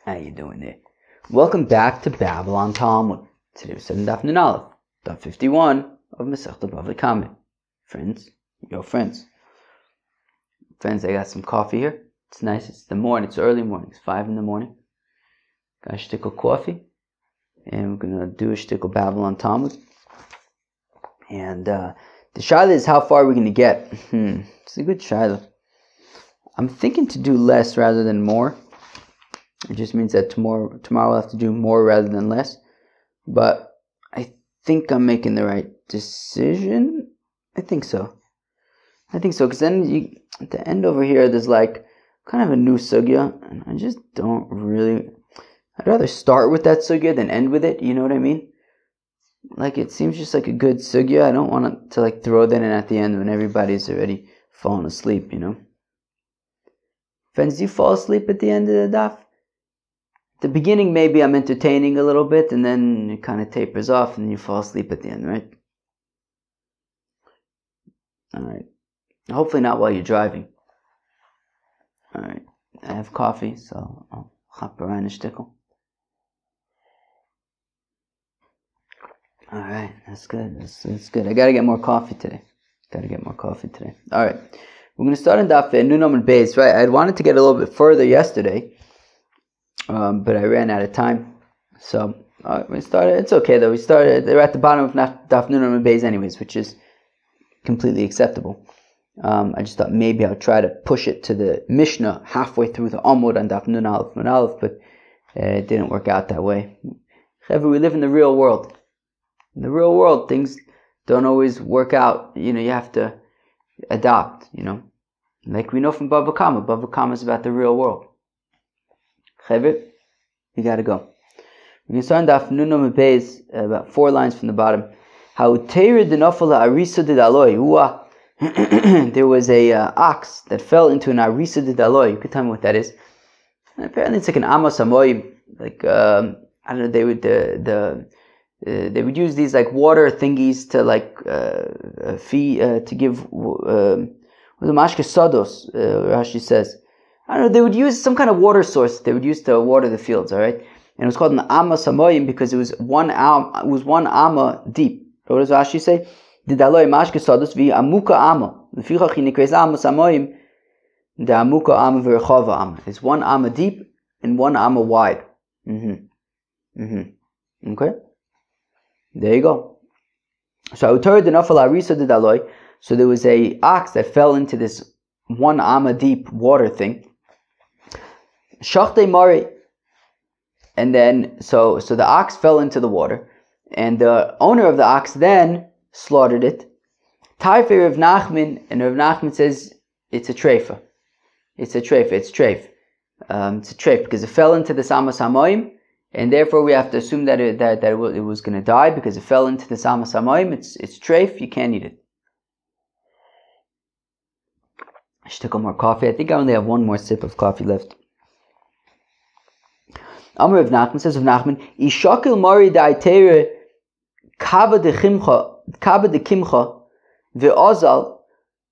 How you doing there? Welcome back to Babylon Talmud. Today we're studying Daf Nun Aleph, Daf 51 of Masechta BavaKama. Friends, your friends. Friends, I got some coffee here. It's nice. It's the morning. It's early morning. It's 5 in the morning. Got a shtick of coffee, and we're gonna do a shtick of Babylon Talmud. And the shaila is how far we're gonna get. It's a good shaila. I'm thinking to do less rather than more. It just means that tomorrow I'll have to do more rather than less. But I think I'm making the right decision. I think so. Because then at the end over here, there's like kind of a new sugya. And I just don't really... I'd rather start with that sugya than end with it. You know what I mean? Like, it seems just like a good sugya. I don't want to like throw that in at the end when everybody's already fallen asleep, you know? Friends, do you fall asleep at the end of the daf? The beginning, maybe I'm entertaining a little bit, and then it kind of tapers off, and you fall asleep at the end, right? Alright. Hopefully not while you're driving. Alright. I have coffee, so I'll hop around a shtickle. Alright, that's good. That's good. I gotta get more coffee today. Alright. We're going to start in Daf Nun Amud Beis, right? I wanted to get a little bit further yesterday. But I ran out of time, so we started. It's okay though. They're at the bottom of Daf Nun Amud Beis anyways, which is completely acceptable. I just thought maybe I'll try to push it to the Mishnah halfway through the Amud on Daf Nun Aleph, but it didn't work out that way. However, we live in the real world. In the real world, things don't always work out. You know, you have to adopt. You know, like we know from BavaKama. BavaKama is about the real world. Chavit, you gotta go. We're gonna start in Daf Nun Amud Beis, about 4 lines from the bottom. How teir de nafala arisa de daloi. There was a ox that fell into an arisa de daloi. You could tell me what that is. And apparently, it's like an amos hamoyim. Like I don't know. They would use these like water thingies to like feed to give the mashke sodos. Rashi says. I don't know, they would use some kind of water source they would use to water the fields, alright? And it was called an amma samoyim because it was one amma deep. What does Rashi say? Didaloi mashke sadus vi amuka amma. Lefichach nikres amma samoyim de amuka amma v'rechava amma. It's 1 amma deep and 1 amma wide. Okay? There you go. So there was a ox that fell into this 1 amma deep water thing. Shachtei mari, and then so the ox fell into the water, and the owner of the ox then slaughtered it. Taifei Rav Nachman, and Rav Nachman says it's a treifa. It's treif because it fell into the Amos Hamoyim, and therefore we have to assume that it was going to die because it fell into the Amos Hamoyim. It's treif. You can't eat it. I should take more coffee. I think I only have 1 more sip of coffee left. Amar Rav Nachman says of Nachman, Ishakil Mari Da'atere Kava de Kimcha Ve'ozal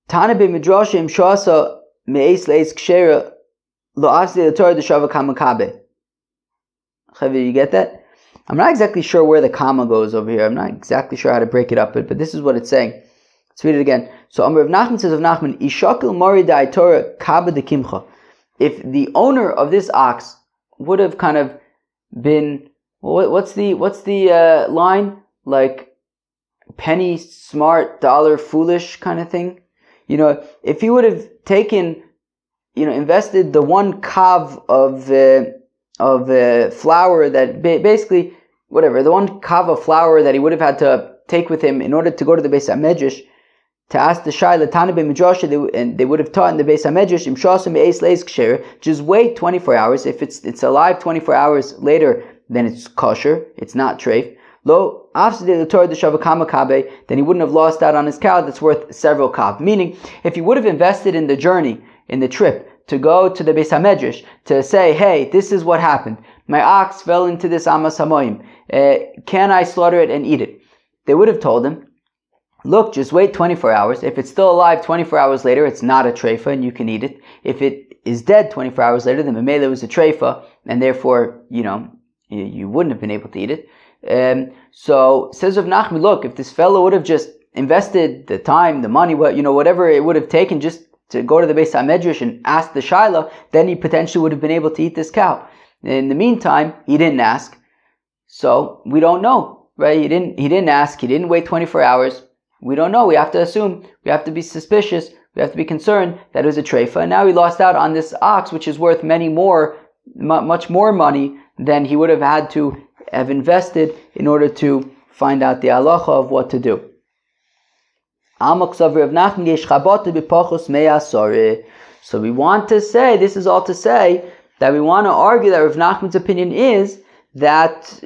Tana Be Midrashim Shasa Me'es Le'es Kshera Lo Afzi the Torah de Shava Kama Kabe. Chavi, you get that? I'm not exactly sure where the comma goes over here. I'm not exactly sure how to break it up, but this is what it's saying. Let's read it again. So Amar Rav Nachman says of Nachman, Ishakil Mari Da'atere Kava de Kimcha. If the owner of this ox would have kind of been, what's the line? Like penny smart, dollar foolish kind of thing. You know, if he would have taken, invested the 1 kav of flour that basically whatever, the 1 kav of flour that he would have had to take with him in order to go to the Beis HaMedrash to ask the Shaila Tana be Midrash, and they would have taught in the Beis HaMedrash, Im Shasam Eis Leis Ksher, just wait 24 hours. If it's alive 24 hours later, then it's kosher, it's not treif. Lo Afside the Torah the Shavakama Kabe, then he wouldn't have lost out on his cow that's worth several kav. Meaning, if he would have invested in the journey, in the trip, to go to the Beis HaMedrash, to say, hey, this is what happened. My ox fell into this Amos Hamoyim. Can I slaughter it and eat it? They would have told him, look, just wait 24 hours. If it's still alive 24 hours later, it's not a treifa and you can eat it. If it is dead 24 hours later, then Mamela was a treifa, and therefore, you wouldn't have been able to eat it. So says Rav Nachman, look, if this fellow would have just invested the time, the money, whatever it would have taken just to go to the Beis HaMedrash and ask the Shaila, then he potentially would have been able to eat this cow. In the meantime, he didn't ask, so we don't know, right? He didn't ask, he didn't wait 24 hours. We don't know. We have to assume, we have to be suspicious, we have to be concerned that it was a treifa, and now he lost out on this ox, which is worth much more money than he would have had to have invested in order to find out the halacha of what to do. So we want to say, this is all to say, that we want to argue that Rav Nachman's opinion is that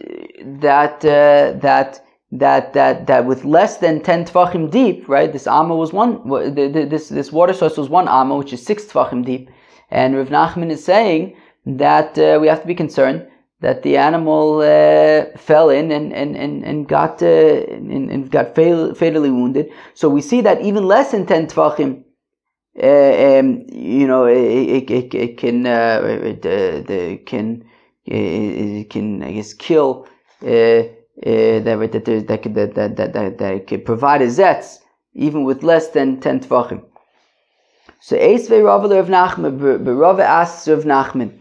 with less than 10 tefachim deep, right? This amma was this water source was 1 amma, which is 6 tefachim deep, and Rav Nachman is saying that we have to be concerned that the animal fell in and got fatally wounded. So we see that even less than 10 tefachim, it can I guess kill that could provide a zetz even with less than 10 tefachim. So Eisvei Rava Rav Nachman, Rava asks Rav Nachman,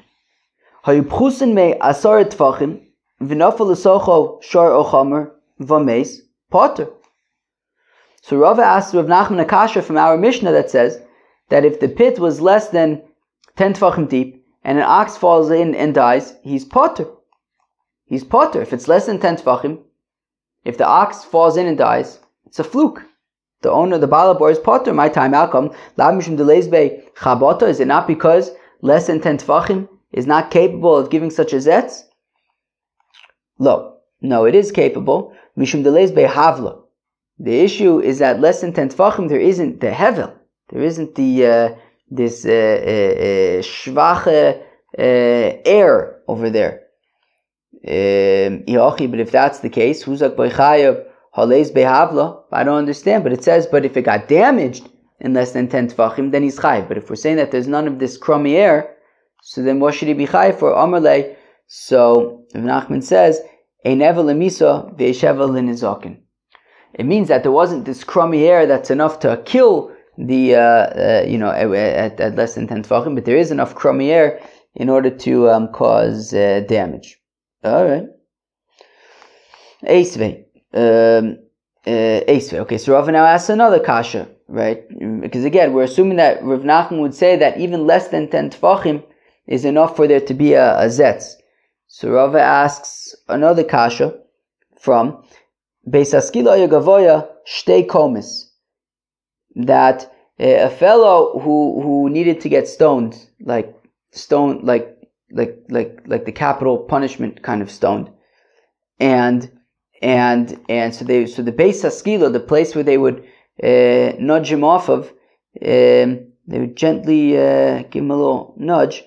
Hayupchusin me asar tefachim v'nafal l'socho shar ochamer v'meis potter. So Rava asks Rav Nachman a kasha from our Mishnah that says that if the pit was less than 10 tefachim deep and an ox falls in and dies, he's potter. He's potter. If it's less than 10 tefachim, if the ox falls in and dies, it's a fluke. The owner, the balabor, is potter. My time outcome. Is it not because less than 10 tefachim is not capable of giving such a zetz? No, it is capable. Mishum delezbe havla. The issue is that less than 10 tefachim, there isn't the hevel. There isn't the this schwache air over there. But if that's the case, huzak b'chayav halez behavla. I don't understand. But it says, but if it got damaged in less than 10 tefachim, then he's chayav. But if we're saying that there's none of this crummy air, so then what should he be chayav for? Amarle. So Rav Nachman says, ein evel lemisa ve'eshevel l'nizakin. It means that there wasn't this crummy air that's enough to kill the at less than 10 tefachim, but there is enough crummy air in order to cause damage. All right. Eisvei. Okay, so Rav now asks another kasha, right? Because again, we're assuming that Rav Nachman would say that even less than 10 tefachim is enough for there to be a zetz. So Rav asks another kasha from Beis Haskila Yagavoya Shtei Komis, that a fellow who needed to get stoned, like the capital punishment kind of stoned, and so the Beis Haskila, the place where they would nudge him off of, they would gently give him a little nudge.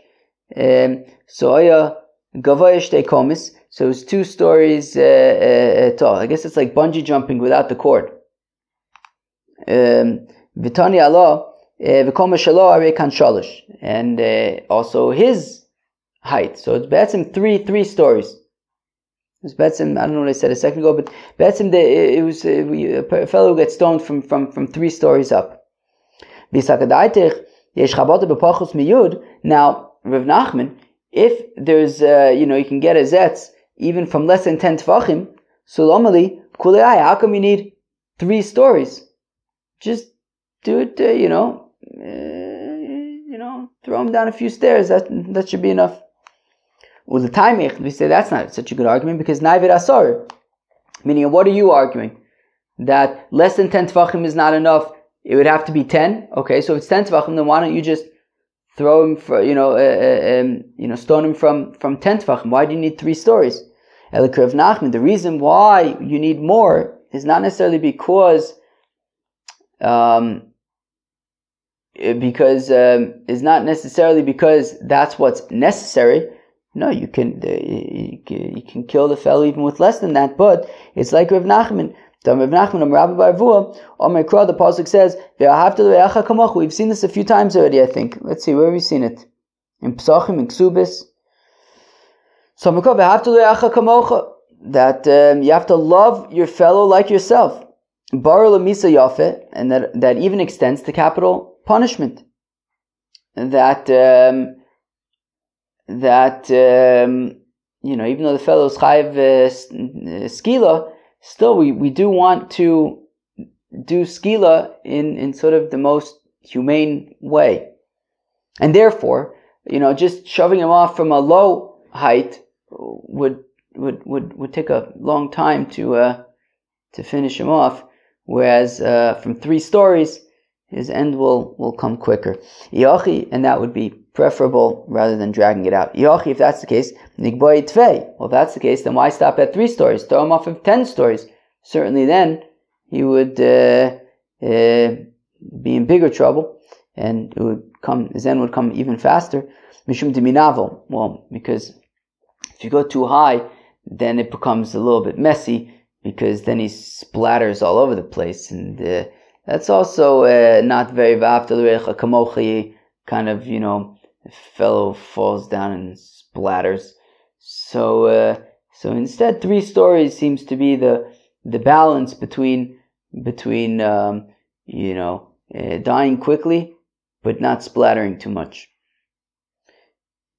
So it's 2 stories tall. I guess it's like bungee jumping without the cord. Vitani Allah v'kol shelo arei kan shalish, and also his height. So it's betzim three stories. It's betzim, I don't know what I said a second ago, but betzim it was a fellow who gets stoned from 3 stories up. Now Rav Nachman, if there's you can get a zetz even from less than 10 tefachim, so lomali kulei, how come you need 3 stories? Just do it, throw him down a few stairs. That should be enough. Well, the time we say that's not such a good argument because naivid asar, meaning what are you arguing? That less than 10 tefachim is not enough. It would have to be 10. Okay, so if it's 10 tefachim, then why don't you just throw him for stone him from 10 tefachim? Why do you need 3 stories? Rav Nachman, the reason why you need more is not necessarily because it's not necessarily because that's what's necessary. No, you can kill the fellow even with less than that. But it's like Rav Nachman. The pasuk says, "We've seen this a few times already. I think. Let's see, where have we seen it? in Pesachim, in Ksubis. So that you have to love your fellow like yourself. Bar lemisa yafe, and that even extends to capital punishment. That even though the fellow is chayiv skila, still we do want to do skila in sort of the most humane way, and therefore, just shoving him off from a low height would take a long time to finish him off, whereas from 3 stories his end will come quicker. Yochi, and that would be preferable rather than dragging it out. Yochi, if that's the case, nigboi tvei. Well, if that's the case, then why stop at 3 stories? Throw him off of 10 stories. Certainly then he would be in bigger trouble, and his end would come even faster. Mishum diminavo. Well, because if you go too high, then it becomes a little bit messy, because then he splatters all over the place, and that's also not very v'aftal kamochi kind of, fellow falls down and splatters. So instead, 3 stories seems to be the balance between dying quickly but not splattering too much.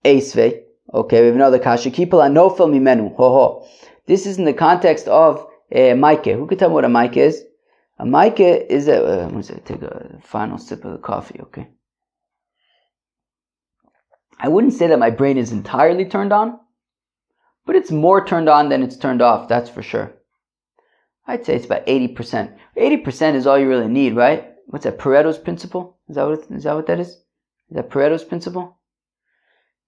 Eisve. Okay, we have another kasha. Kipel anofel mimenu. Ho. This is in the context of maike. Who could tell me what a maike is? A maike is I'm going to take a final sip of the coffee, okay? I wouldn't say that my brain is entirely turned on, but it's more turned on than it's turned off, that's for sure. I'd say it's about 80%. 80% is all you really need, right? What's that, Pareto's principle? Is that what that is? Is that Pareto's principle?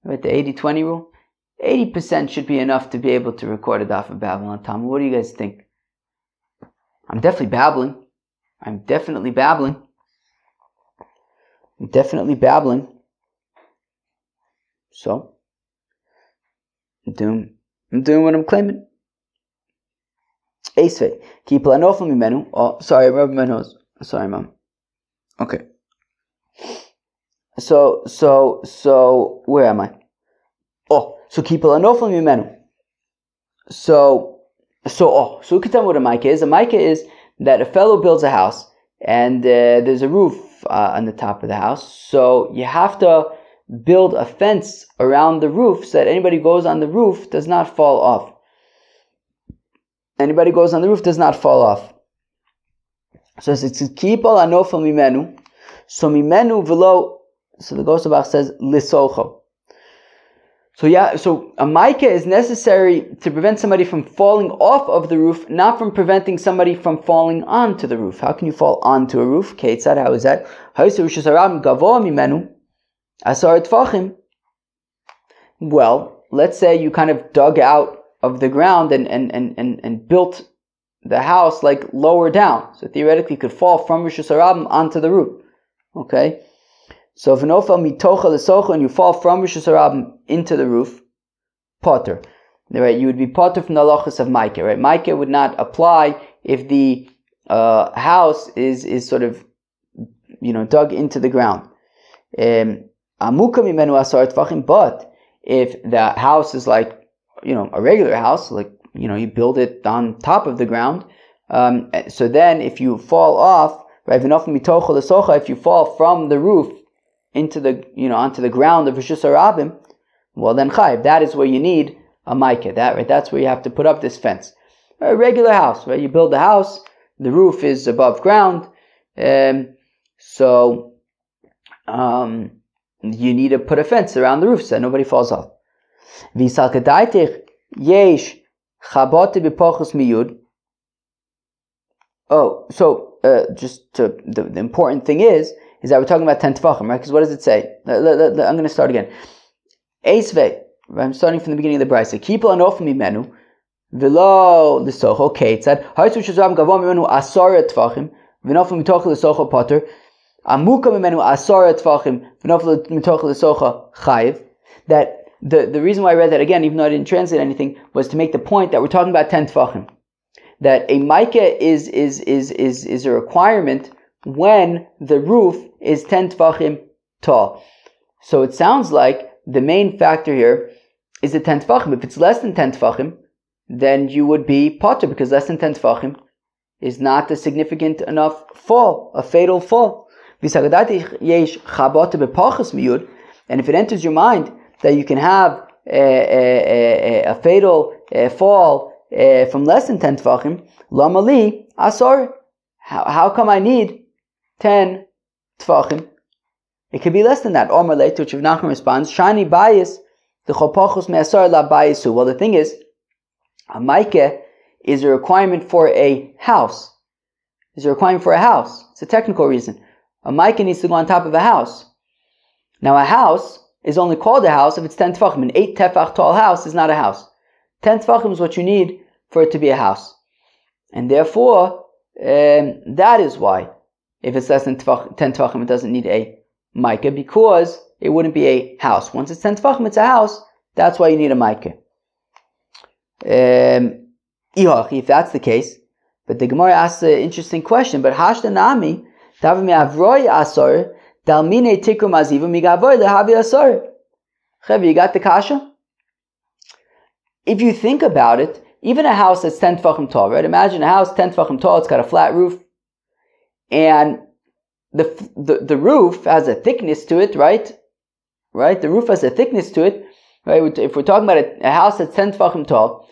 Right, the 80-20 rule? 80% should be enough to be able to record a daf of Babylon. Tom, what do you guys think? I'm definitely babbling. So, I'm doing what I'm claiming. Eisve. Keep lanofel mimenu. Oh, sorry, I rubbed my nose. Sorry, Mom. Okay. So, where am I? Oh, so keep lanofel mimenu. So you can tell me what a maika is. A maika is that a fellow builds a house, and there's a roof on the top of the house. So you have to build a fence around the roof so that anybody who goes on the roof does not fall off. So it's keep al anofel mimenu. So mimenu velo. So the Ghost of Bach says lisocho. So a maika is necessary to prevent somebody from falling off of the roof, not from preventing somebody from falling onto the roof. How can you fall onto a roof? Keitzad, how is that? Well, let's say you kind of dug out of the ground and built the house like lower down. So theoretically you could fall from Rosh Hashanah onto the roof. Okay? So if and you fall from Rosh Hashanah into the roof, potter. Right? You would be potter from the halachos of maika. Right? Maika would not apply if the house is sort of dug into the ground. But if the house is like a regular house, like you build it on top of the ground, so then if you fall off, right? If you fall from the roof into the onto the ground of Rosh Hashanah, well then chayiv. That is where you need a maika. That's where you have to put up this fence. A regular house, right? You build the house, the roof is above ground, so you need to put a fence around the roof so that nobody falls off. The important thing is that we're talking about 10 tefachim, right? Because what does it say? I'm going to start again. Eisve, I'm starting from the beginning of the brayso. Keep anofel mimenu v'lo l'socho keitzad. Ha'itzu shezram gavo mimenu asara tefachim v'nofel mitoch l'socho potter. Amuka mimenu asara tefachim v'nofel mitoch l'socho chayiv. That the reason why I read that again, even though I didn't translate anything, was to make the point that we're talking about 10 tefachim. That a maika is a requirement when the roof is 10 tefachim tall. So it sounds like the main factor here is the 10 tefachim. If it's less than 10 tefachim, then you would be potter, because less than 10 tefachim is not a significant enough fall, a fatal fall. And if it enters your mind that you can have a fatal fall from less than 10 tefachim, lamali asar. How come I need 10 tefachim? It could be less than that. Omar late, to which Rav Nachman responds, Shani bayis the chopachos me'asar la bayisu. Well, the thing is, a maike is a requirement for a house. It's a requirement for a house. It's a technical reason. A maike needs to go on top of a house. Now, a house is only called a house if it's 10 tefachim. An 8 tefach tall house is not a house. 10 tefachim is what you need for it to be a house. And therefore, that is why, if it's less than 10 tefachim, it doesn't need a maike, because it wouldn't be a house. Once it's 10 tefachim, it's a house. That's why you need a maike. If that's the case, but the Gemara asks an interesting question. But hashda nami davar me'avroi asar dalmine tikru maziva migavoy lehavi asar. Chev, you got the kasha? If you think about it, even a house that's 10 tefachim tall, right? Imagine a house 10 tefachim tall. It's got a flat roof, and the roof has a thickness to it, right? Right? The roof has a thickness to it, right? If we're talking about a house that's 10 tefachim tall,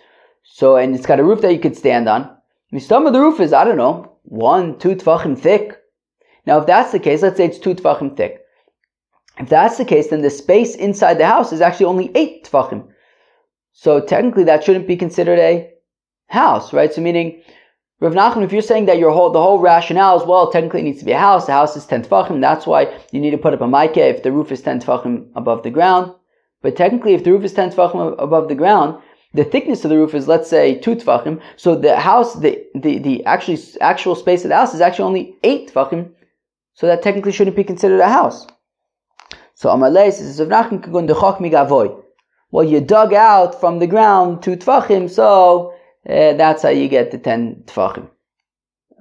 so, and it's got a roof that you could stand on. Some of the roof is, 1, 2 tefachim thick. Now, if that's the case, let's say it's 2 tefachim thick. If that's the case, then the space inside the house is actually only 8 tefachim. So technically, that shouldn't be considered a house, right? So meaning, Rav Nachman, if you're saying that the whole rationale is, well, technically it needs to be a house. The house is 10 tefachim. That's why you need to put up a maike if the roof is 10 tefachim above the ground. But technically, if the roof is 10 tefachim above the ground, the thickness of the roof is, let's say, 2 tefachim. So the house, the actual space of the house is actually only 8 tefachim. So that technically shouldn't be considered a house. So Amalei says, Rav Nachman could go into chok migavoy. Well, you dug out from the ground 2 tefachim, so that's how you get the 10 tefachim.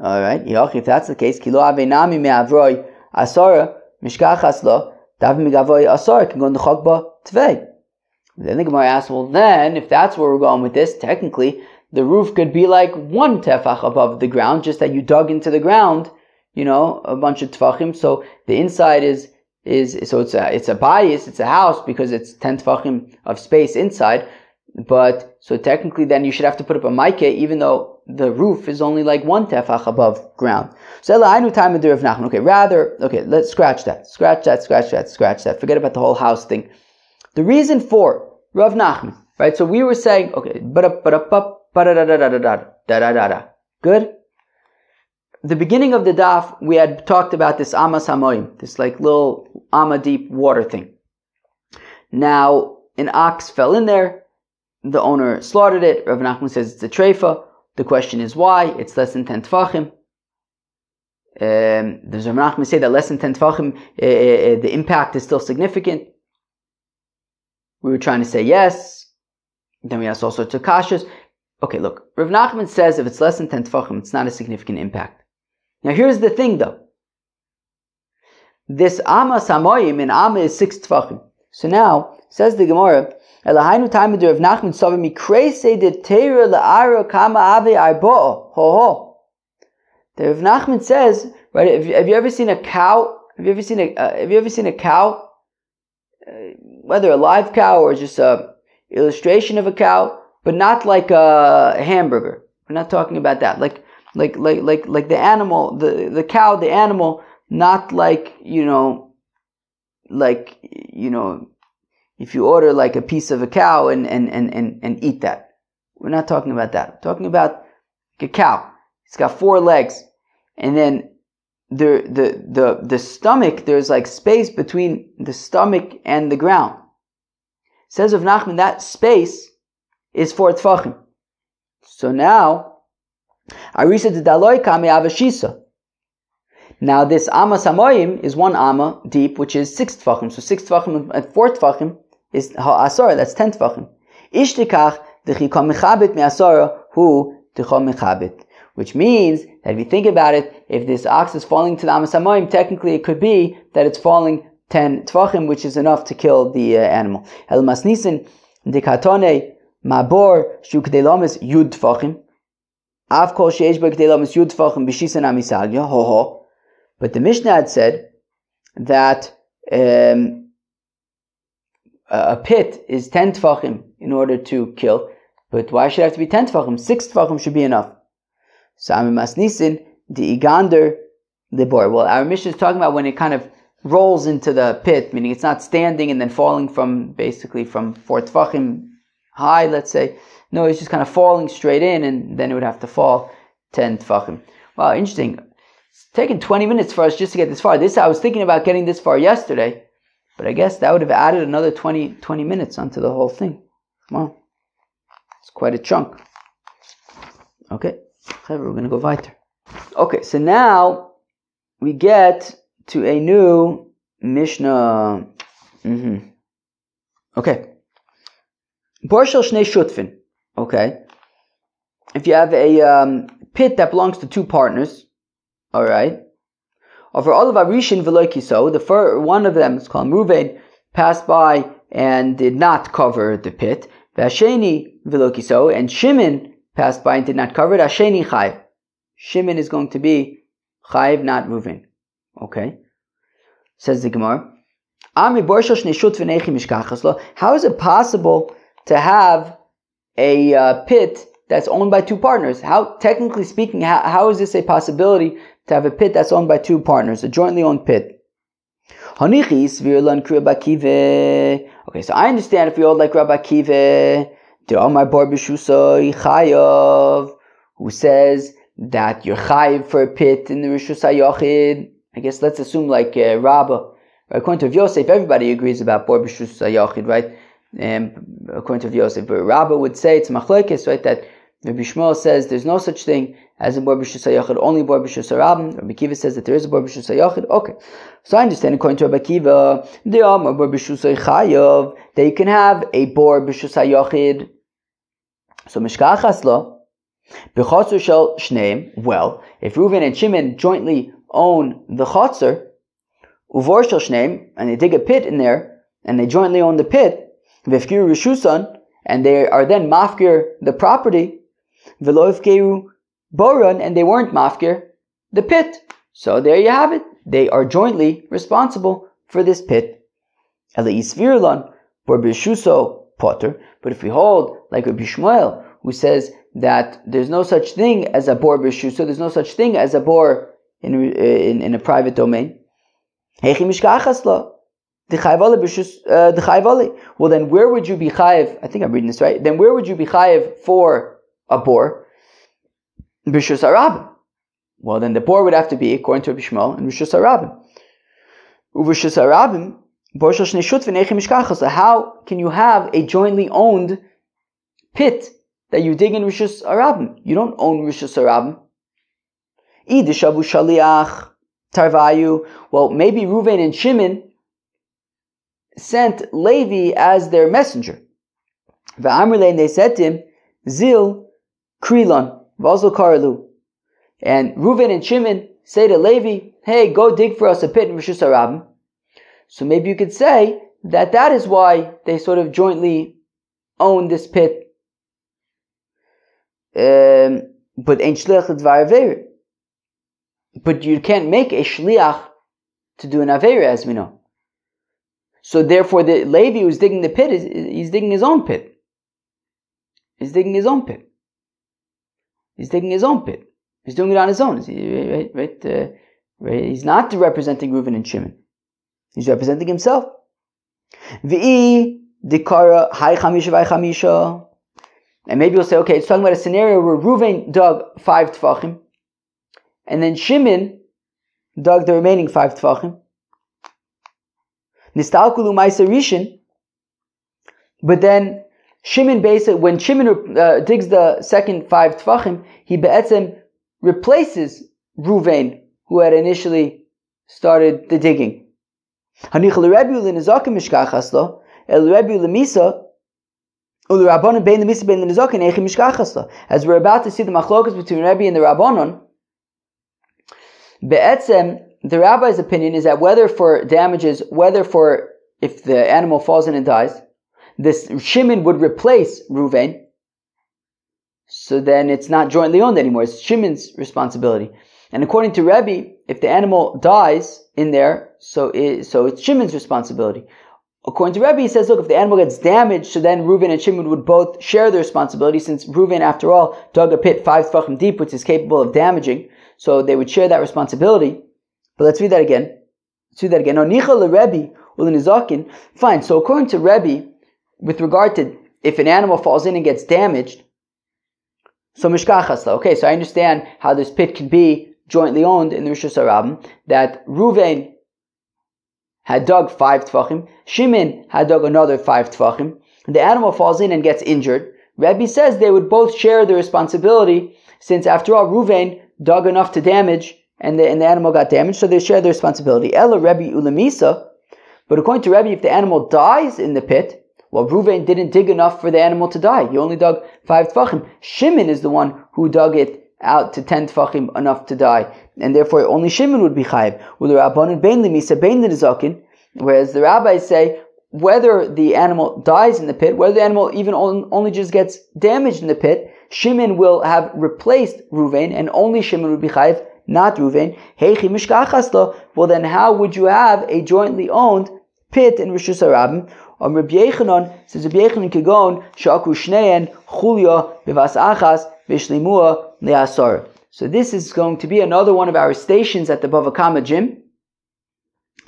Alright, if that's the case, kilo avenami me'avroi asara mishkachas lo dav migavoy asara can go into chok ba tvei. Then the Gemara asks, well then, if that's where we're going with this, technically, the roof could be like 1 tefach above the ground, just that you dug into the ground, a bunch of tefachim, so the inside is so it's a bias, it's a house, because it's 10 tefachim of space inside, but, so technically then you should have to put up a maike, even though the roof is only like 1 tefach above ground. So, okay, let's scratch that, forget about the whole house thing. The reason for Rav Nachman, right? So we were saying, okay, good. The beginning of the daf, we had talked about this amas hamoyim, this like little amma deep water thing. Now, an ox fell in there. The owner slaughtered it. Rav Nachman says it's a treifa. The question is why? It's less than 10 tefachim. Does Rav Nachman say that less than 10 tefachim, the impact is still significant? We were trying to say yes. Then we asked all sorts of kashas. Okay, look. Rav Nachman says if it's less than 10 tefachim, it's not a significant impact. Now here's the thing though. This amma samoyim in amma is 6 tefachim. So now, says the Gemara, Elahainu time to Rav Nachman savim mikrese de teira la'ara kama ave arboa. Ho ho. The Rav Nachman says, right? Have you ever seen a cow? Have you ever seen a cow? Whether a live cow or just a illustration of a cow, but not like a hamburger. We're not talking about that. Like the animal, the cow, the animal, not like, if you order like a piece of a cow and eat that. We're not talking about that. We're talking about a cow. It's got 4 legs. And then the stomach, there's like space between the stomach and the ground. Says of Nachman, that space is 4 tefachim. So now, Arisa de Daloi Kame Avashisa. Now this Amma Samoyim is 1 Amma deep, which is 6 tefachim. So 6 tefachim and 4 tefachim is Ha'asara, that's 10 tefachim. Ishtikach Dechikam Mechabit Me'asara Hu Decham Mechabit. Which means that if you think about it, if this ox is falling to the Amma Samoyim, technically it could be that it's falling 10 tvachim, which is enough to kill the animal. El masnisin dikatone mabor shu k'dei lamis yud tvachim. Av kol sheish bo k'dei lamis yud tvachim b'shisan amisagya. Ho ho. But the Mishnah had said that a pit is 10 tvachim in order to kill. But why should it have to be 10 tvachim? 6 tvachim should be enough. So Ami Masnisin, the Igander, the bor. Well, our Mishnah is talking about when it kind of rolls into the pit, meaning it's not standing and then falling from 4 tvachim high, let's say. No, it's just kind of falling straight in, and then it would have to fall 10 tvachim. Wow, interesting. It's taken 20 minutes for us just to get this far. I was thinking about getting this far yesterday, but I guess that would have added another 20 minutes onto the whole thing. Wow. It's quite a chunk. Okay, we're going to go weiter. Okay, so now we get to a new Mishnah. Okay. Borshel Shnei Shutfin. Okay. If you have a pit that belongs to 2 partners, alright. Over all of Arishin Veloikiso, the one of them is called Ruvain, passed by and did not cover the pit. Vasheni Velokiso, and Shimon passed by and did not cover it. Asheni Chayiv. Shimon is going to be Chayiv, not Ruvain. Okay. Says the Gemara. How is it possible to have a pit that's owned by 2 partners? How, technically speaking, how is this a possibility to have a pit that's owned by 2 partners, a jointly owned pit? Okay, so I understand if you hold like Rabbi Akiva, the Omar Bar B'Shusay Chayav, who says that you're Chayav for a pit in the Rishus HaYachid. I guess let's assume like Rabbah. According to Yosef, everybody agrees about Bar B'Shusay HaYachid, right? According to Yosef, but Rabbah would say it's machlekes, right? That Rabbi Shmuel says there's no such thing as a Bar B'Shus HaYachid, only Bar B'Shus HaRabim. Rabbi Akiva says that there is a Bar B'Shus HaYachid. Okay, so I understand according to Rabbi Akiva, the Amar Bar B'Shus HaYachayav, that you can have a Bar B'Shus HaYachid. So Mishkach Hasla, B'Chatzur Shel Shneim. Well, if Reuven and Shimon jointly own the Chatzur, Uvor Shel Shneim, and they dig a pit in there, and they jointly own the pit, V'Fkiru Rishusan, and they are then mafkir the property, V'Lo Ifkeru Boran, and they weren't mafkir the pit. So there you have it. They are jointly responsible for this pit. Ele Isvirlan, Bar B'Shuso Potter. But if we hold like Rabbi Shmuel, who says that there's no such thing as a Bar B'Shuso, there's no such thing as a bor in a private domain. Heichi Mishkachasla. Well, then where would you be chayiv? I think I'm reading this right. Then where would you be chayiv for a bor? B'shus harabim. Well, then the bor would have to be, according to Rabbi Shmuel, in B'shus harabim. U'b'shus harabim, bor shel shnei shutfin eichi mishkachos. So how can you have a jointly owned pit that you dig in B'shus harabim? You don't own B'shus harabim. Idishavu shaliach tarvayu. Well, maybe Reuven and Shimon sent Levi as their messenger. And they said to him, Zil Krilon, Vazal Karalu. And Reuven and Shimon say to Levi, hey, go dig for us a pit in Rishus HaRabim. So maybe you could say that is why they sort of jointly own this pit. But ein shliach l'dvar aveira. But you can't make a shliach to do an aveira, as we know. So therefore, the Levi who's digging the pit, he's digging his own pit. He's digging his own pit. He's digging his own pit. He's doing it on his own. Right? He's not representing Reuven and Shimon. He's representing himself. V'i dikara hay chamisha v'hay chamisha. And maybe you'll say, okay, it's talking about a scenario where Reuven dug 5 tefachim, and then Shimon dug the remaining 5 tefachim. Nistalkulu ma'aser rishon. But then Shimon basically, when Shimon digs the second 5 tefachim, he be'etzem replaces Reuven, who had initially started the digging. As we're about to see the machlokas between Rebbe and the Rabbanon, be'etzem the rabbi's opinion is that whether for damages, if the animal falls in and dies, this Shimon would replace Ruvain. So then it's not jointly owned anymore. It's Shimon's responsibility. And according to Rebbe, if the animal dies in there, so it's Shimon's responsibility. According to Rebbe, he says, look, if the animal gets damaged, so then Reuven and Shimon would both share the responsibility, since Reuven, after all, dug a pit 5 tefachim deep, which is capable of damaging, so they would share that responsibility. But let's read that again. Fine, so according to Rebbe, with regard to if an animal falls in and gets damaged, so mishkachas, okay, so I understand how this pit can be jointly owned in the Rishus HaRabim, that Reuven had dug 5 tefachim, Shimon had dug another 5 tefachim, the animal falls in and gets injured. Rebbe says they would both share the responsibility, since after all Reuven dug enough to damage and the animal got damaged, so they share the responsibility. Ella Rebbe ulamisa, but according to Rebbe, if the animal dies in the pit, well, Reuven didn't dig enough for the animal to die. He only dug 5 tefachim. Shimon is the one who dug it out to 10 tefachim enough to die, and therefore only Shimon would be chayiv. Whereas the rabbis say whether the animal dies in the pit, whether the animal even only just gets damaged in the pit, Shimon will have replaced Reuven, and only Shimon would be chayiv, not Reuven. Heichi mishkachas. Well, then how would you have a jointly owned pit in Rishus HaRabim? Rabbi Yechanan says, Rabbi Yechanan kegon she'aku shneien chulya bevas achas v'shlimua le'asar. So this is going to be another one of our stations at the BavaKama gym.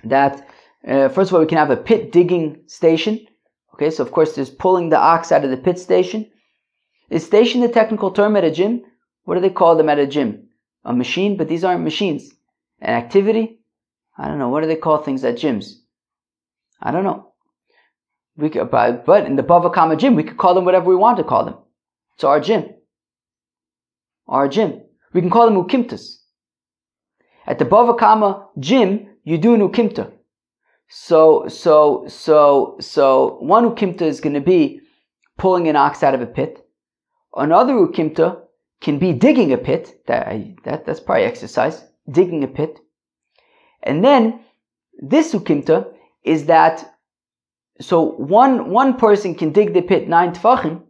That first of all, we can have a pit digging station. Okay, so of course there's pulling the ox out of the pit station. Is station the technical term at a gym? What do they call them at a gym? A machine? But these aren't machines. An activity? I don't know. What do they call things at gyms? I don't know. But in the BavaKama gym, we could call them whatever we want to call them. It's our gym. Our gym. We can call them ukimtas. At the BavaKama gym, you do an ukimta. So one ukimta is going to be pulling an ox out of a pit. Another ukimta can be digging a pit. That's probably exercise. Digging a pit. And then this ukimta is that, so one person can dig the pit 9 tefachim,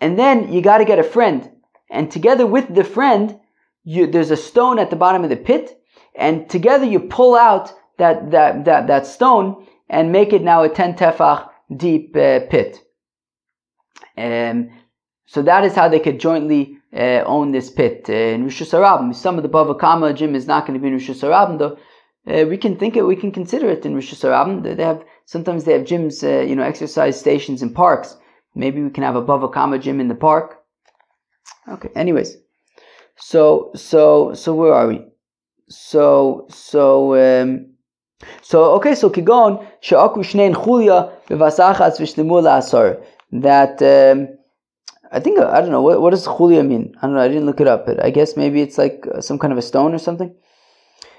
and then you got to get a friend, and together with the friend, there's a stone at the bottom of the pit, and together you pull out that stone and make it now a 10 tefach deep pit. So that is how they could jointly own this pit in Rishus HaRabim. Some of the BavaKama gym is not going to be in Rishus HaRabim, though. We can consider it in Rishus HaRabim. Sometimes they have gyms, exercise stations in parks. Maybe we can have a BavaKama gym in the park. Okay. Anyways, so where are we? So kigon she'aku shnein chulya bevasachas v'shlimu la'asar. That I don't know what does chulya mean. I don't know. I didn't look it up, but I guess maybe it's like some kind of a stone or something.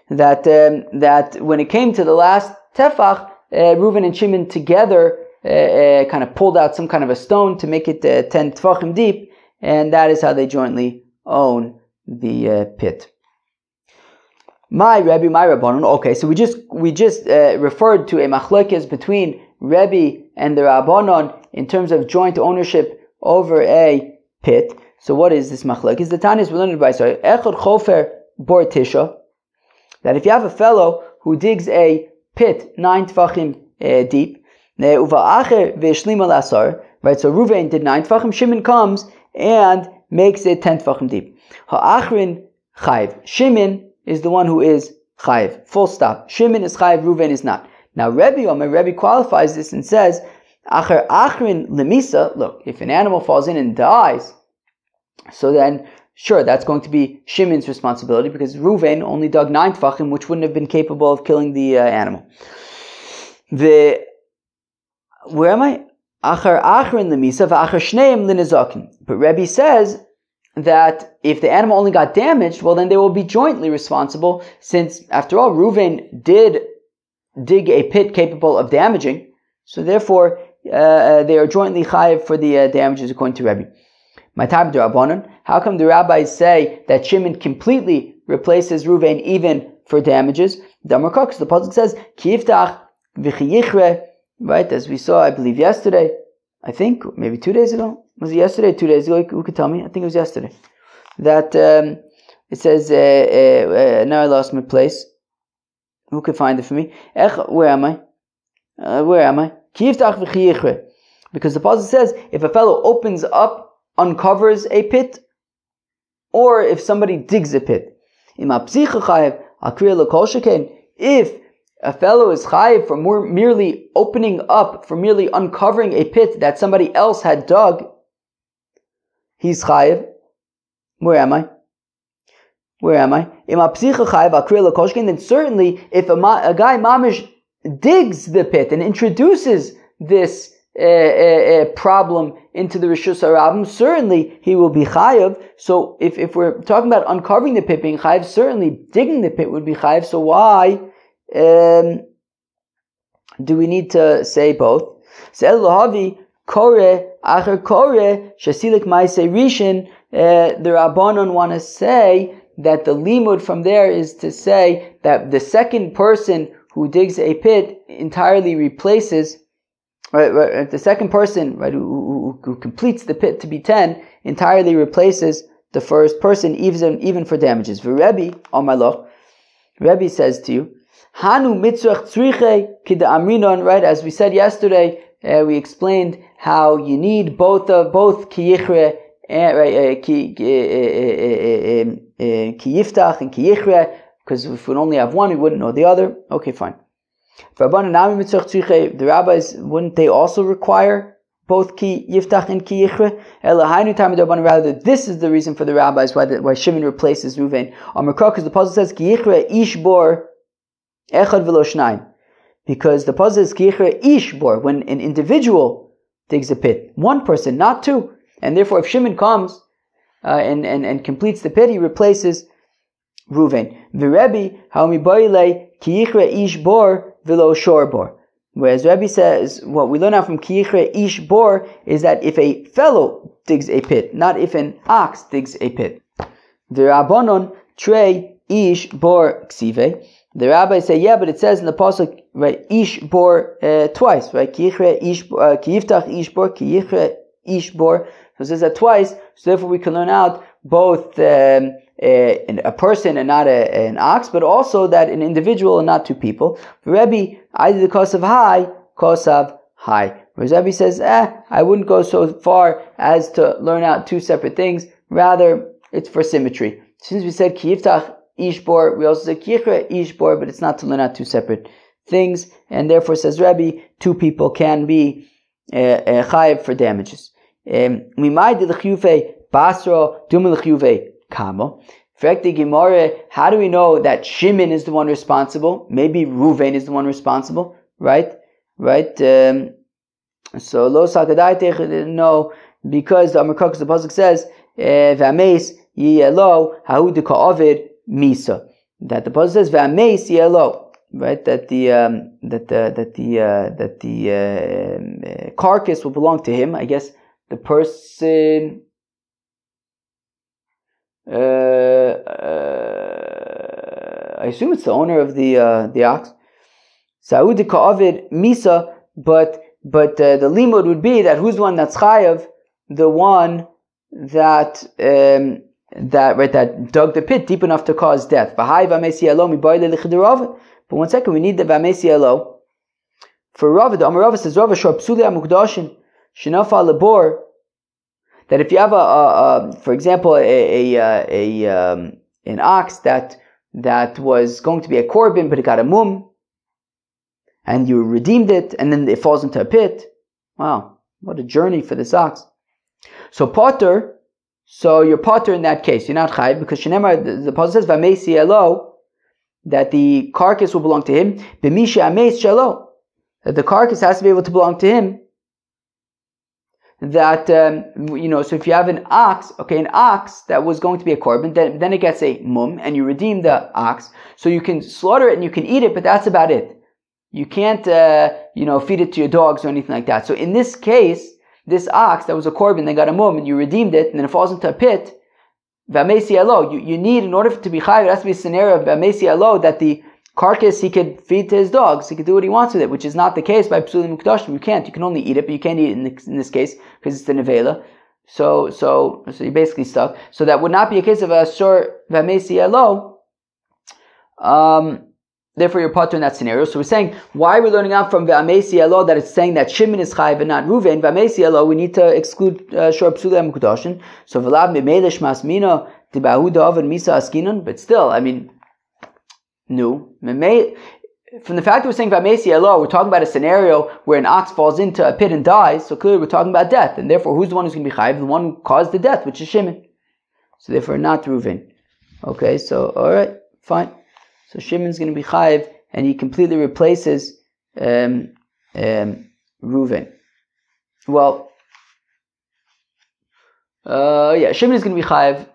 That when it came to the last tefach, Reuven and Shimon together kind of pulled out some kind of a stone to make it 10 tefachim deep, and that is how they jointly own the pit. My Rebbe, my Rabbanon. Okay, so we just referred to a machlokes between Rebbe and the Rabbanon in terms of joint ownership over a pit. So what is this machlokes? The Tanyas we learned by Echad chofer bor tisha. That if you have a fellow who digs a pit 9 tefachim deep, right? So Reuven did 9 tefachim. Shimon comes and makes it 10 tefachim deep. Ha'achrin chayiv. Shimon is the one who is chayiv. Full stop. Shimon is chayiv. Reuven is not. Now Rebbe qualifies this and says, achrin lemisa. Look, if an animal falls in and dies, so then sure, that's going to be Shimon's responsibility, because Reuven only dug 9 tefachim, which wouldn't have been capable of killing the animal. Where am I? Achar achrin lemisa v'achar shneim l'nezakin. But Rebbe says that if the animal only got damaged, well then they will be jointly responsible, since after all Reuven did dig a pit capable of damaging, so therefore they are jointly chayiv for the damages according to Rebbe. My Rabbanon, how come the rabbis say that Shimon completely replaces Reuven even for damages. The pasuk says ki yiftach v'chiyichre, right? As we saw, I believe yesterday, I think maybe 2 days ago. Was it yesterday? 2 days ago? Who could tell me? I think it was yesterday. That it says now I lost my place. Who could find it for me? Where am I? Ki yiftach v'chiyichre. Because the pasuk says if a fellow opens up, uncovers a pit, or if somebody digs a pit. If a fellow is chayiv for merely opening up, for merely uncovering a pit that somebody else had dug, he's chayiv. Where am I? Then certainly if a guy mamish digs the pit and introduces this problem into the Rishus HaRabim, certainly he will be chayav. So if we're talking about uncovering the pit being chayav, certainly digging the pit would be chayav. So why do we need to say both? The Rabbanon want to say that the limud from there is to say that the second person who digs a pit entirely replaces, the second person, right, who completes the pit to be 10, entirely replaces the first person, even for damages. Rebbe, Rebbe says to you, Hanu mitzrach tzriche kida amrinon, right? As we said yesterday, we explained how you need both ki yichre, ki yiftach and ki yichre, because if we only have one, we wouldn't know the other. Okay, fine. The rabbis, wouldn't they also require both ki yiftach and ki yichre? Rather, this is the reason for the rabbis why Shimon replaces Ruvain. Because the puzzle says ki yichre ish bor echad v'lo shnaim. Because the puzzle is ki yichre ish bor, when an individual digs a pit, one person, not two, and therefore if Shimon comes and completes the pit, he replaces Ruvain. V'Rebbe haomi boile ki yichre ish bor v'lo shor bor. Whereas Rebbe says, what we learn out from ki yichre ish bor is that if a fellow digs a pit, not if an ox digs a pit. V'Rabbanon trei ish bor ksive. The rabbis say, yeah, but it says in the pasuk, right, ish bor twice, right? Ki yichre ish bor, ki yiftach ish bor, ki yichre ish bor. So it says that twice. So therefore, we can learn out both a person and not an ox, but also that an individual and not two people. For Rebbe, either the kosav high. Whereas Rebbe says, I wouldn't go so far as to learn out two separate things. Rather, it's for symmetry. Since we said ki yiftach ishbor, we also said ki yichre ishbor, but it's not to learn out two separate things, and therefore, says Rebbe, two people can be chayiv for damages. BavaKama. How do we know that Shimon is the one responsible? Maybe Ruvain is the one responsible, right? So lo sakadaitech, no, because the pasuk says v'ameis yiyelo hahu deka'avid misa. That the pasuk says v'ameis yiyelo, right? That the carcass will belong to him. I guess the person. I assume it's the owner of the ox. Saudi ka'avid misa, but the limud would be that who's the one that's chayav? The one that dug the pit deep enough to cause death. But one second, we need the v'amesi for Rav. The Amar Rav says Rav shor psuli amukdashin shinafa lebor. That if you have for example, an ox that was going to be a korban, but it got a mum, and you redeemed it, and then it falls into a pit. Wow, what a journey for this ox. So potter, so you're potter in that case. You're not chayiv because Shenemar, the pasuk says v'amesi elo, that the carcass will belong to him. B'misha ameis shelo, that the carcass has to be able to belong to him. That so if you have an ox that was going to be a korban, then it gets a mum, and you redeem the ox, so you can slaughter it and you can eat it, but that's about it. You can't feed it to your dogs or anything like that. So in this case, this ox that was a korban, they got a mum, and you redeemed it, and then it falls into a pit. v'amesi elo. You need, in order to be chayiv, it has to be a scenario of v'amesi elo, that the carcass he could feed to his dogs. He could do what he wants with it, which is not the case by psulim mukdashim. You can't. You can only eat it, but you can't eat it in this case because it's the nevela. So you're basically stuck. So that would not be a case of a shor v'amesi elo. Therefore, you're potter in that scenario. So we're saying, why are we learning out from v'amesi elo that it's saying that Shimon is chayiv and not Ruvain? V'amesi elo, we need to exclude shor psulim mukdashim. So v'lav me'melish masmina tibahu da'av and misa askinon. But still, I mean, no. From the fact that we're saying v'amesi elo, we're talking about a scenario where an ox falls into a pit and dies, so clearly we're talking about death, and therefore who's the one who's going to be chayiv? The one who caused the death, which is Shimon. So therefore not Reuven. Okay, so alright, fine. So Shimon's going to be chayiv, and he completely replaces Reuven. Well, Shimon is going to be chayiv,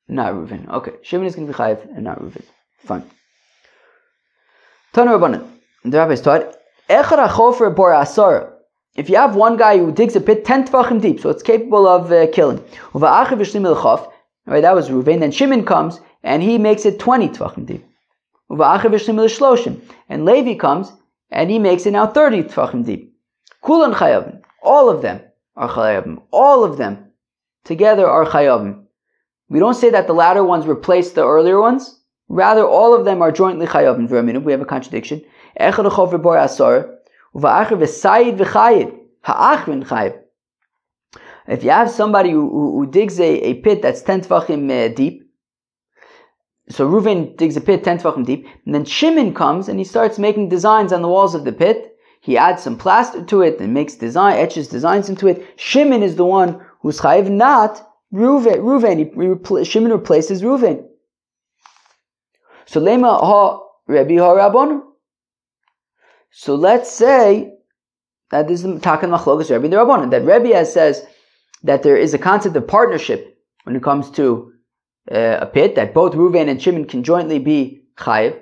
not Reuven. Okay, Shimon is going to be chayiv and not Reuven. Fine. Tana Rabbanan, the rabbis taught, if you have one guy who digs a pit 10 tvachim deep, so it's capable of killing, right, that was Reuven. Then Shimon comes and he makes it 20 tvachim deep, and Levi comes and he makes it now 30 tvachim deep. Kulan chayavim, all of them are chayavim, all of them together are chayavim. We don't say that the latter ones replace the earlier ones. Rather, all of them are jointly chayav in Verminu. We have a contradiction. If you have somebody who digs a pit that's 10 tvachim deep, so Reuven digs a pit 10 tvachim deep, and then Shimon comes and he starts making designs on the walls of the pit. He adds some plaster to it and etches designs into it. Shimon is the one who's chayav, not Reuven. Shimon replaces Reuven. So lema ha Rebbe ha Rabbanu. So let's say that this is Takan Machlokas Rebbe the Rabbanan. That Rebbe says that there is a concept of partnership when it comes to a pit, that both Reuven and Shimon can jointly be chayiv.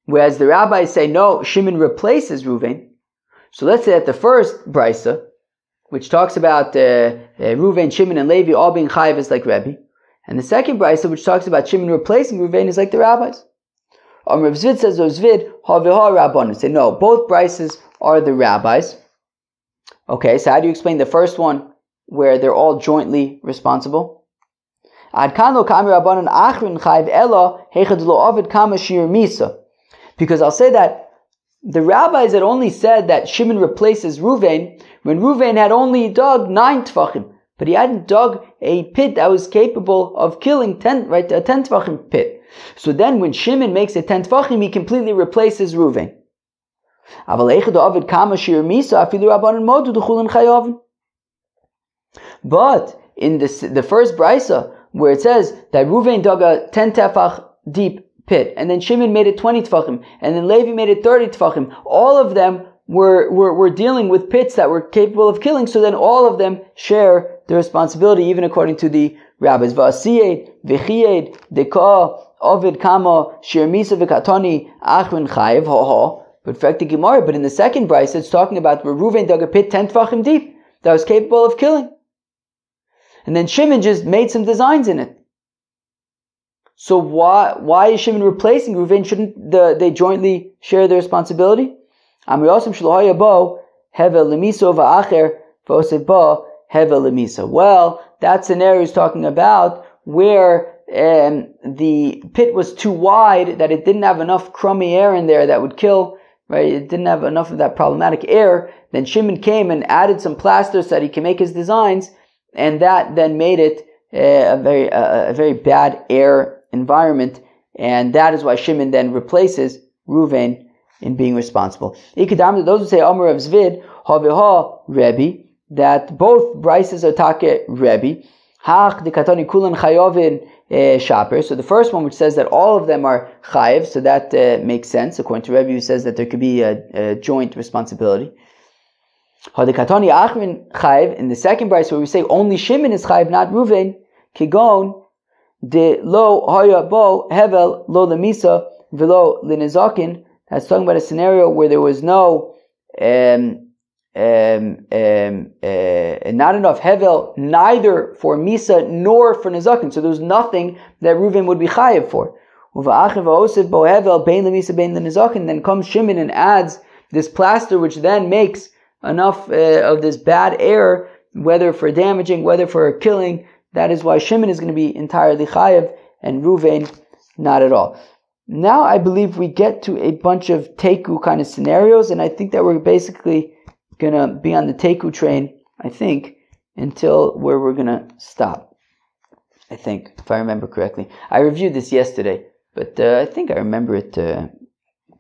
Whereas the rabbis say no, Shimon replaces Reuven. So let's say that the first brisa, which talks about Reuven, Shimon, and Levi all being chayiv, is like Rebbe. And the second brisa, which talks about Shimon replacing Reuven, is like the rabbis. Rav Zvid says, Zvid, ha-v'ha Rabbanan. Say, no, both brises are the rabbis. Okay, so how do you explain the first one, where they're all jointly responsible? Because I'll say that the rabbis had only said that Shimon replaces Reuven, when Reuven had only dug 9 tvachim. But he hadn't dug a pit that was capable of killing 10, right? A 10 tvachim pit. So then when Shimon makes a 10 tvachim, he completely replaces Reuven. But in the first brisa, where it says that Reuven dug a 10 tefach deep pit, and then Shimon made it 20 tvachim, and then Levi made it 30 tvachim, all of them were dealing with pits that were capable of killing, so then all of them share the responsibility, even according to the rabbis. V'asiyed, v'chiyed, deka, ovid kama, shirmisa v'katoni, achrin chayiv, ha. But in the second brisa, it's talking about where Reuven dug a pit 10 tvachim deep that was capable of killing. And then Shimon just made some designs in it. So why is Shimon replacing Reuven? Shouldn't they jointly share the responsibility? Well, that scenario is talking about where the pit was too wide, that it didn't have enough crummy air in there that would kill, right? It didn't have enough of that problematic air. Then Shimon came and added some plaster so that he can make his designs, and that then made it a very bad air environment, and that is why Shimon then replaces Reuven in being responsible. Those who say Amar of Zvid, ha-v'ha Rebbe, that both brises are take Rebbe. Hach dekatoni kulan chayovin shaper. So the first one, which says that all of them are chayiv, so that makes sense according to Rebbe, who says that there could be a joint responsibility. Ha dekatoni achrin chayiv. In the second brise, where we say only Shimon is chayiv, not Reuven, kigon de lo haya bo hevel lo lemisa velo linezakin. That's talking about a scenario where there was no not enough hevel, neither for Misa nor for Nezakin. So there's nothing that Reuven would be chayiv for. Then comes Shimon and adds this plaster, which then makes enough of this bad air, whether for damaging, whether for killing. That is why Shimon is going to be entirely chayiv and Reuven not at all. Now I believe we get to a bunch of Teku kind of scenarios, and I think that we're basically going to be on the Teku train, I think, until where we're going to stop. I think, if I remember correctly. I reviewed this yesterday, but I think I remember it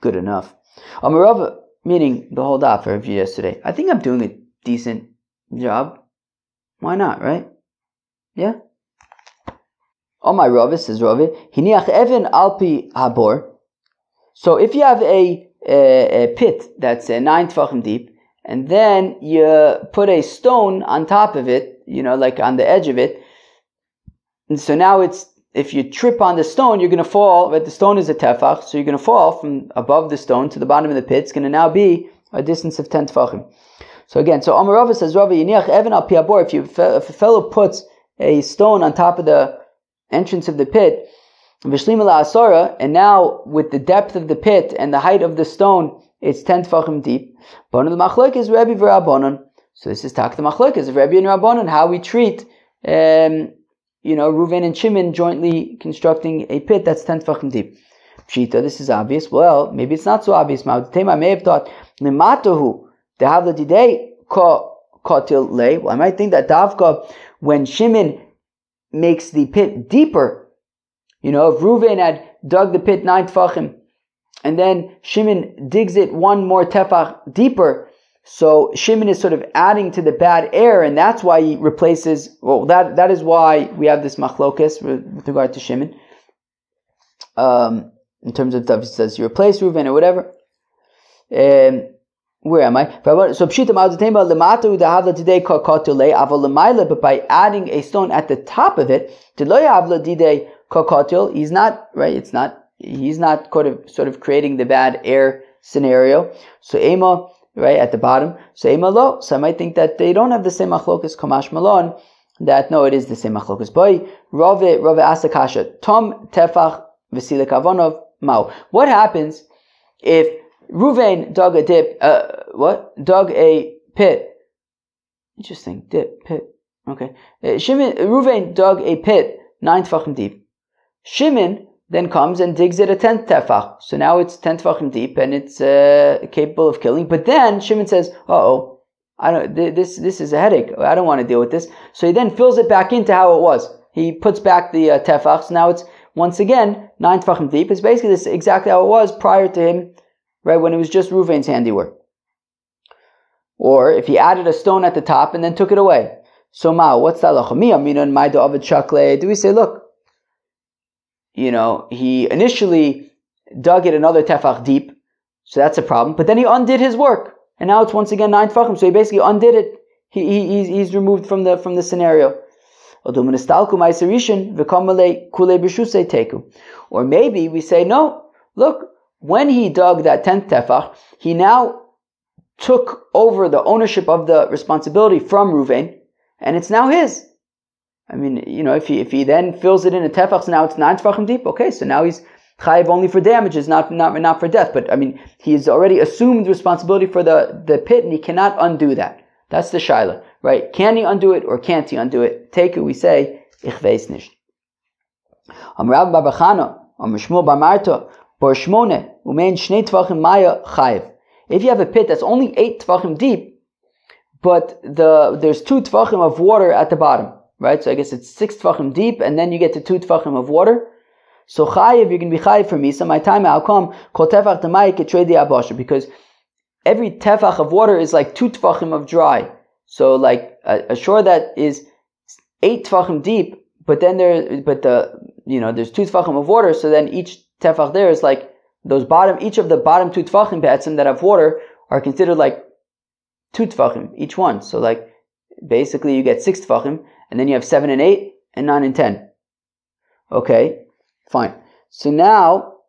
good enough. Amarava, meaning the whole daf I reviewed yesterday. I think I'm doing a decent job. Why not, right? Yeah? Oh my Rav, says Rav, hiniach even alpi habor. So if you have a pit that's 9 tefachim deep, and then you put a stone on top of it, like on the edge of it, and so now if you trip on the stone, you're going to fall, but the stone is a tefach, so you're going to fall from above the stone to the bottom of the pit. It's going to now be a distance of 10 tefachim. So again, so Amar Rava says, Rava, hiniach even alpi habor, if a fellow puts a stone on top of the entrance of the pit, and now with the depth of the pit and the height of the stone, it's 10 tefachim deep. So this is tak the machlokes of Rebbe and Rabbanon, how we treat, Reuven and Shimon jointly constructing a pit that's 10 tefachim deep. Pshita, this is obvious. Well, maybe it's not so obvious. I may have thought, well, I might think that Davka, when Shimon makes the pit deeper, if Reuven had dug the pit 9 tefachim, and then Shimon digs it one more tefach deeper, so Shimon is sort of adding to the bad air, and that's why he replaces, that is why we have this machlokes with regard to Shimon. In terms of, it says you replace Reuven or whatever. Where am I? So pshita ma'adutema lematu dahavla today kakatule aval lemaila, but by adding a stone at the top of it, tiloya havla dide kakatul, he's not right. He's not sort of creating the bad air scenario. So ema right at the bottom. So ema lo. So I might think that they don't have the same machlokas kamash malon. That no, it is the same machlokas. Boy, Rave asakasha tom tefach v'silik avonov mau. What happens if Reuven dug a pit. Interesting. Pit. Okay. Reuven dug a pit 9 tefachim deep. Shimon then comes and digs it a 10th tefach. So now it's 10 tefachim deep and it's capable of killing. But then Shimon says, this is a headache. I don't want to deal with this. So he then fills it back into how it was. He puts back the tefach. So now it's once again 9 tefachim deep. It's basically this exactly how it was prior to him, right, when it was just Reuven's handiwork. Or if he added a stone at the top and then took it away. So what's that? Do we say, look, he initially dug it another tefach deep, so that's a problem, but then he undid his work, and now it's once again 9 tefachim, so he basically undid it. He's removed from the scenario. Or maybe we say, no, look, when he dug that 10th tefach, he now took over the ownership of the responsibility from Reuven, and it's now his. I mean, if he then fills it in a tefach, so now it's 9 tefachim deep. Okay, so now he's chayiv only for damages, not for death. But I mean, he's already assumed responsibility for the pit, and he cannot undo that. That's the shaila, right? Can he undo it or can't he undo it? Take it, we say, ich weiß nicht. Amrav BavaKama, Shmuel bar Marta. If you have a pit that's only 8 tefachim deep, but there's 2 tefachim of water at the bottom, right? So I guess it's 6 tefachim deep, and then you get to 2 tefachim of water. So chayiv, you can be chayiv for misa. My time, how come? Kol tefach d'mai ketrei di'abasha, because every tefach of water is like 2 tefachim of dry. So like a shore that is 8 tefachim deep, but then there's 2 tefachim of water. So then each tefach there is like each of the bottom 2 tefachim be'etzim that have water are considered like 2 tefachim each one. So like basically you get 6 tefachim, and then you have 7 and 8 and 9 and 10. Okay, fine. So now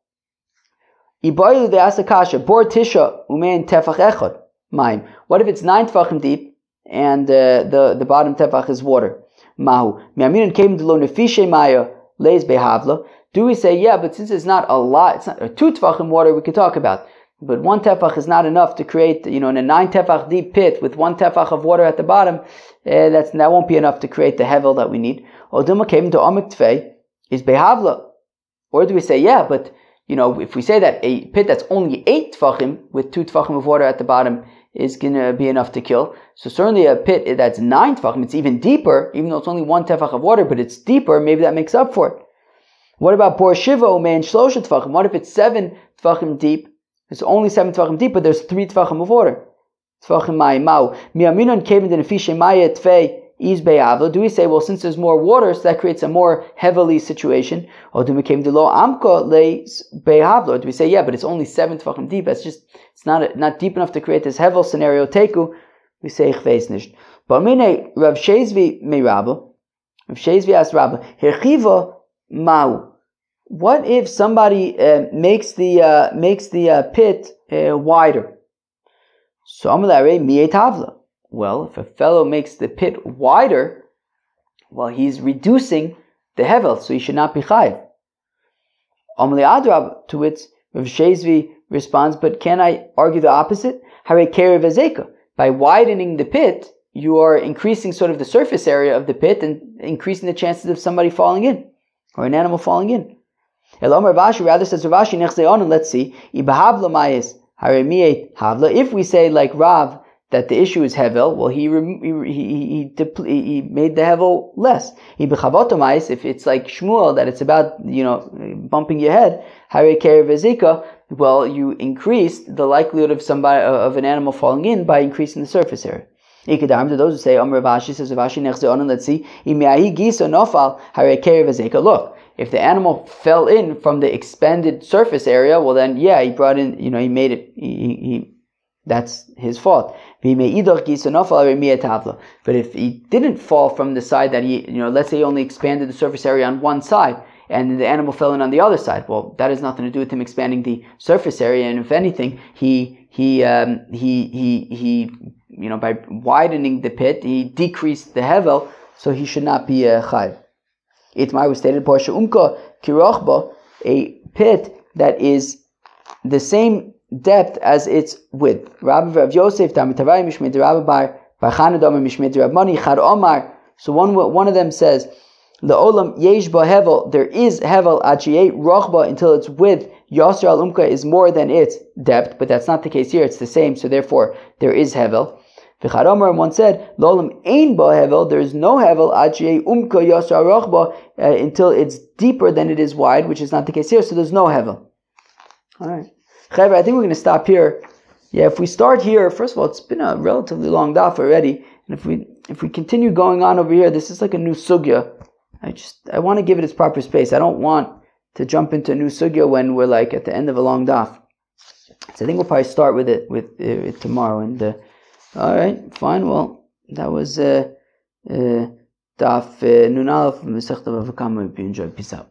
ibaylu de'asakasha bor tisha umein tefach echad maim. What if it's 9 tefachim deep and the bottom tefach is water. Mahu. Mi'aminan came to lo nefishe maya leis behavla. Do we say, yeah, but since it's not a lot, it's not 2 tefachim water we could talk about, but 1 tefach is not enough to create, in a 9 tefach deep pit with 1 tefach of water at the bottom, that won't be enough to create the hevel that we need. Oduma came to amik tfei is behavla. Or do we say, yeah, but if we say that a pit that's only 8 tefachim with 2 tefachim of water at the bottom is going to be enough to kill. So certainly a pit that's 9 tefachim, it's even deeper, even though it's only 1 tefach of water, but it's deeper, maybe that makes up for it. What about Bor Shiva Umein Shlosha Tefachim? What if it's 7 tefachim deep? It's only 7 tefachim deep, but there's 3 tefachim of water. Tefachim Mai Mau. Mi'aminon Kevin the Nefishe Maya Tfei Is Be'avlo. Do we say, well, since there's more water, so that creates a more heavily situation? Or do we came to Lo Amko Leis Be'avlo? Do we say, yeah, but it's only 7 tefachim deep. It's not deep enough to create this hevel scenario. Teku. We say Chveis Nisht. But Mine Rav Shezvi Me Rabba. Rav Shezvi asked Rabba, Herchiva Mau. What if somebody makes the pit wider? So Amalare Mi'et Havla. Well, if a fellow makes the pit wider, well, he's reducing the hevel, so he should not be chayiv. Amalei Adrab, to which Rav Shezvi responds, but can I argue the opposite? Hare kerev ezeka. By widening the pit, you are increasing sort of the surface area of the pit and increasing the chances of somebody falling in, or an animal falling in. Elomar Vashi rather says Ravashi nechzeon, let's see, ibahavla mayis hare mi'et havla. If we say like Rav that the issue is hevel, well, he made the hevel less. If it's like Shmuel that it's about bumping your head, hare kerev ezika, well, you increase the likelihood of an animal falling in by increasing the surface area. Ikadam, to those who say Amar Ravashi says Ravashi nechzeon, let's see, imiahi gisa nofal hare kerev ezika. Look, if the animal fell in from the expanded surface area, well then, yeah, he brought in, he made it, that's his fault. But if he didn't fall from the side that let's say he only expanded the surface area on one side, and the animal fell in on the other side, well, that has nothing to do with him expanding the surface area, and if anything, he by widening the pit, he decreased the hevel, so he should not be chayiv. Itmar was stated, Porsche umka kirochba, a pit that is the same depth as its width. Rabbi Rav Yosef, Tamitavai Mishmei Rabbi Bar Chanadam Mishmei Rabbi Mani Chad Omar. So one of them says, Le'olam yesh ba hevel, there is hevel achiyei rochba until its width Yasser al umka is more than its depth, but that's not the case here. It's the same, so therefore there is hevel. V'chad Omar, one said, Le'olam ein ba hevel, there is no hevel achiyei umka Yasser al rochba until it's deeper than it is wide, which is not the case here. So there's no hevel. All right. I think we're going to stop here. Yeah, if we start here, first of all, it's been a relatively long daf already, and if we continue going on over here, this is like a new sugya. I want to give it its proper space. I don't want to jump into a new sugya when we're like at the end of a long daf. So I think we'll probably start with it tomorrow. And all right, fine. Well, that was daf Nun Aleph Masechta BavaKama. Hope you enjoyed. Peace out.